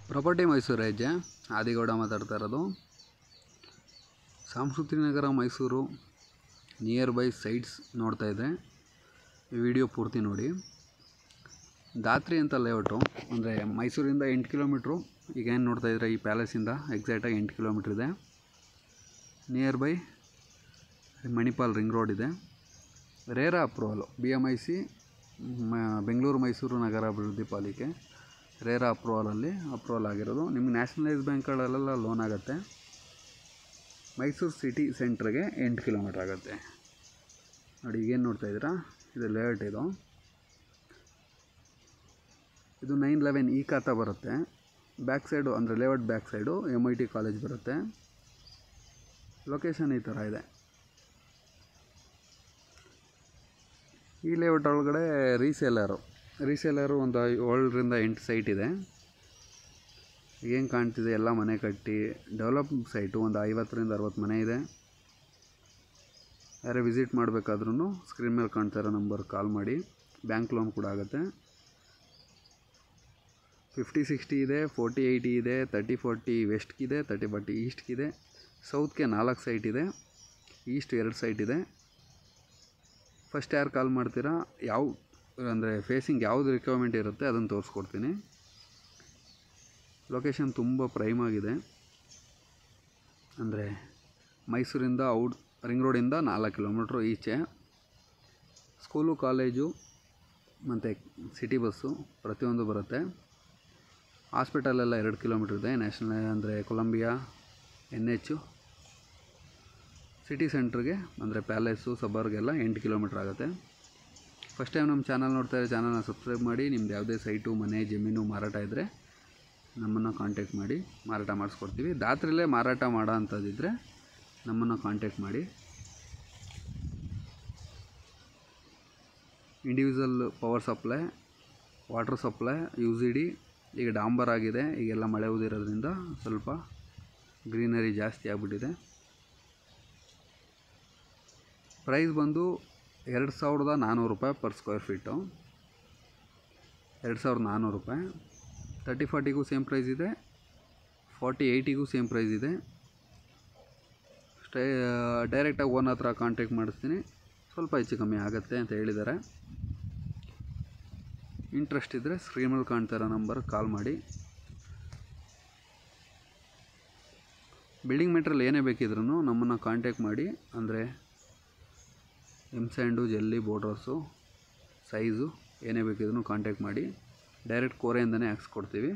Property Mysuru ಹೆಜ್ಜೆ ಆದಿಗೌಡ ಮಾತಾಡ್ತಾ ಇರೋದು. ಸಾಂಸ್ಕೃತಿಕ ನಗರ ಮೈಸೂರು ನಿಯರ್ ಬೈ ಸೈಟ್ಸ್ ನೋಡ್ತಾ ಇದ್ದೆ. ಈ ವಿಡಿಯೋ ಪೂರ್ತಿ ನೋಡಿ. ದಾತ್ರಿ ಅಂತ ಲೇಔಟು, ಅಂದರೆ ಮೈಸೂರಿಂದ 8 ಕಿಲೋಮೀಟ್ರು. ಈಗ ಏನು ನೋಡ್ತಾ ಇದ್ರೆ ಈ ಪ್ಯಾಲೇಸಿಂದ ಎಕ್ಸಾಕ್ಟಾಗಿ 8 ಕಿಲೋಮೀಟ್ರ್ ಇದೆ. Near by Manipal ring road ಇದೆ. ರೇರಾ ಅಪ್ರೂವಲು BMIC ಬೆಂಗಳೂರು ಮೈಸೂರು ನಗರ ಅಭಿವೃದ್ಧಿ ಪಾಲಿಕೆ ರೇರಾ ಅಪ್ರೂವಲ್ ಆಗಿರೋದು. ನಿಮ್ಗೆ ನ್ಯಾಷನಲೈಸ್ ಬ್ಯಾಂಕ್ಗಳಲ್ಲೆಲ್ಲ ಲೋನ್ ಆಗುತ್ತೆ. ಮೈಸೂರು ಸಿಟಿ ಸೆಂಟ್ರಿಗೆ 8 ಕಿಲೋಮೀಟ್ರ್ ಆಗುತ್ತೆ ನೋಡಿ. ಈಗೇನು ನೋಡ್ತಾ ಇದ್ದೀರಾ, ಇದು ಲೇಔಟ್. ಇದು 911 ಈ ಖಾತಾ ಬರುತ್ತೆ. ಬ್ಯಾಕ್ ಸೈಡು ಅಂದರೆ layout back side MIT college ಬರುತ್ತೆ. ಲೊಕೇಶನ್ ಈ ಥರ ಇದೆ. ಈ ಲೇಔಟ್ ಒಳಗಡೆ ರೀಸೇಲರು ಒಂದು 7ರಿಂದ 8 ಸೈಟ್ ಇದೆ. ಏನು ಕಾಣ್ತಿದೆ, ಎಲ್ಲ ಮನೆ ಕಟ್ಟಿ ಡೆವಲಪ್ ಸೈಟು. ಒಂದು 50ರಿಂದ 60 ಮನೆ ಇದೆ. ಯಾರೇ ವಿಸಿಟ್ ಮಾಡಬೇಕಾದ್ರೂ ಸ್ಕ್ರೀನ್ ಮೇಲೆ ಕಾಣ್ತಾ ಇರೋ ನಂಬರ್ ಕಾಲ್ ಮಾಡಿ. ಬ್ಯಾಂಕ್ ಲೋನ್ ಕೂಡ ಆಗುತ್ತೆ. 50-60 ಇದೆ, 40-80 ಇದೆ, 30-40 ವೆಸ್ಟ್ಗಿದೆ, 30-40 ಈಸ್ಟ್ಗಿದೆ. ಸೌತ್ಗೆ 4 ಸೈಟ್ ಇದೆ, ಈಸ್ಟ್ 2 ಸೈಟ್ ಇದೆ. ಫಸ್ಟ್ ಯಾರು ಕಾಲ್ ಮಾಡ್ತೀರಾ, ಯಾವ ಅಂದರೆ ಫೇಸಿಂಗ್ ಯಾವುದು ರಿಕ್ವೈರ್ಮೆಂಟ್ ಇರುತ್ತೆ ಅದನ್ನು ತೋರಿಸ್ಕೊಡ್ತೀನಿ. ಲೊಕೇಶನ್ ತುಂಬ ಪ್ರೈಮ್ ಆಗಿದೆ. ಅಂದರೆ ಮೈಸೂರಿಂದ ರಿಂಗ್ ರೋಡಿಂದ 4 ಕಿಲೋಮೀಟ್ರು ಈಚೆ. ಸ್ಕೂಲು, ಕಾಲೇಜು ಮತ್ತು ಸಿಟಿ ಬಸ್ಸು ಪ್ರತಿಯೊಂದು ಬರುತ್ತೆ. ಹಾಸ್ಪಿಟಲೆಲ್ಲ 2 ಕಿಲೋಮೀಟ್ರ್ ಇದೆ. ನ್ಯಾಷನಲ್ ಅಂದರೆ ಕೊಲಂಬಿಯಾ, NH. ಸಿಟಿ ಸೆಂಟ್ರಿಗೆ ಅಂದರೆ ಪ್ಯಾಲೇಸು ಸಬರ್ಗೆಲ್ಲ 8 ಕಿಲೋಮೀಟ್ರ್ ಆಗುತ್ತೆ. ಫಸ್ಟ್ ಟೈಮ್ ನಮ್ಮ ಚಾನಲ್ ನೋಡ್ತಾ ಇದ್ದರೆ ಚಾನಲ್ನ ಸಬ್ಸ್ಕ್ರೈಬ್ ಮಾಡಿ. ನಿಮ್ದು ಯಾವುದೇ ಸೈಟು, ಮನೆ, ಜಮೀನು ಮಾರಾಟ ಇದ್ದರೆ ನಮ್ಮನ್ನು ಕಾಂಟ್ಯಾಕ್ಟ್ ಮಾಡಿ, ಮಾರಾಟ ಮಾಡಿಸ್ಕೊಡ್ತೀವಿ. ದಾತ್ರಿಲೇ ಮಾರಾಟ ಮಾಡೋ ಅಂಥದ್ದಿದ್ದರೆ ನಮ್ಮನ್ನು ಕಾಂಟ್ಯಾಕ್ಟ್ ಮಾಡಿ. Individual power supply, water supply, UGD. ಈಗ ಡಾಂಬರ್ ಆಗಿದೆ. ಈಗೆಲ್ಲ ಮಳೆ ಉದಿರೋದ್ರಿಂದ ಸ್ವಲ್ಪ ಗ್ರೀನರಿ ಜಾಸ್ತಿ ಆಗಿಬಿಟ್ಟಿದೆ. ಪ್ರೈಸ್ ಬಂದು 2400 ರೂಪಾಯಿ ಪರ್ ಸ್ಕ್ವೇರ್ ಫೀಟು. 2400 ರೂಪಾಯಿ. 30-40ಗೂ ಸೇಮ್ ಪ್ರೈಸ್ ಇದೆ, 40-80ಗೂ ಸೇಮ್ ಪ್ರೈಸ್ ಇದೆ. ಡೈರೆಕ್ಟಾಗಿ ಓನರ್ ಹತ್ರ ಕಾಂಟ್ಯಾಕ್ಟ್ ಮಾಡಿಸ್ತೀನಿ. ಸ್ವಲ್ಪ ಹೆಚ್ಚು ಕಮ್ಮಿ ಆಗುತ್ತೆ ಅಂತ ಹೇಳಿದ್ದಾರೆ. ಇಂಟ್ರೆಸ್ಟ್ ಇದ್ದರೆ ಸ್ಕ್ರೀನ್ ಮೇಲೆ ಕಾಣ್ತಾ ಇರೋ ನಂಬರ್ ಕಾಲ್ ಮಾಡಿ. ಬಿಲ್ಡಿಂಗ್ ಮೆಟೀರಿಯಲ್ ಏನೇ ಬೇಕಿದ್ರೂ ನಮ್ಮನ್ನು ಕಾಂಟ್ಯಾಕ್ಟ್ ಮಾಡಿ. ಅಂದರೆ ಸ್ಯಾಂಡು, ಜಲ್ಲಿ, ಬೋರ್ಡರ್ಸು, ಸೈಜು ಏನೇ ಬೇಕಿದ್ರೂ ಕಾಂಟ್ಯಾಕ್ಟ್ ಮಾಡಿ. ಡೈರೆಕ್ಟ್ ಕೋರೆಯಿಂದನೇ ಹಾಕ್ಸ್ಕೊಡ್ತೀವಿ.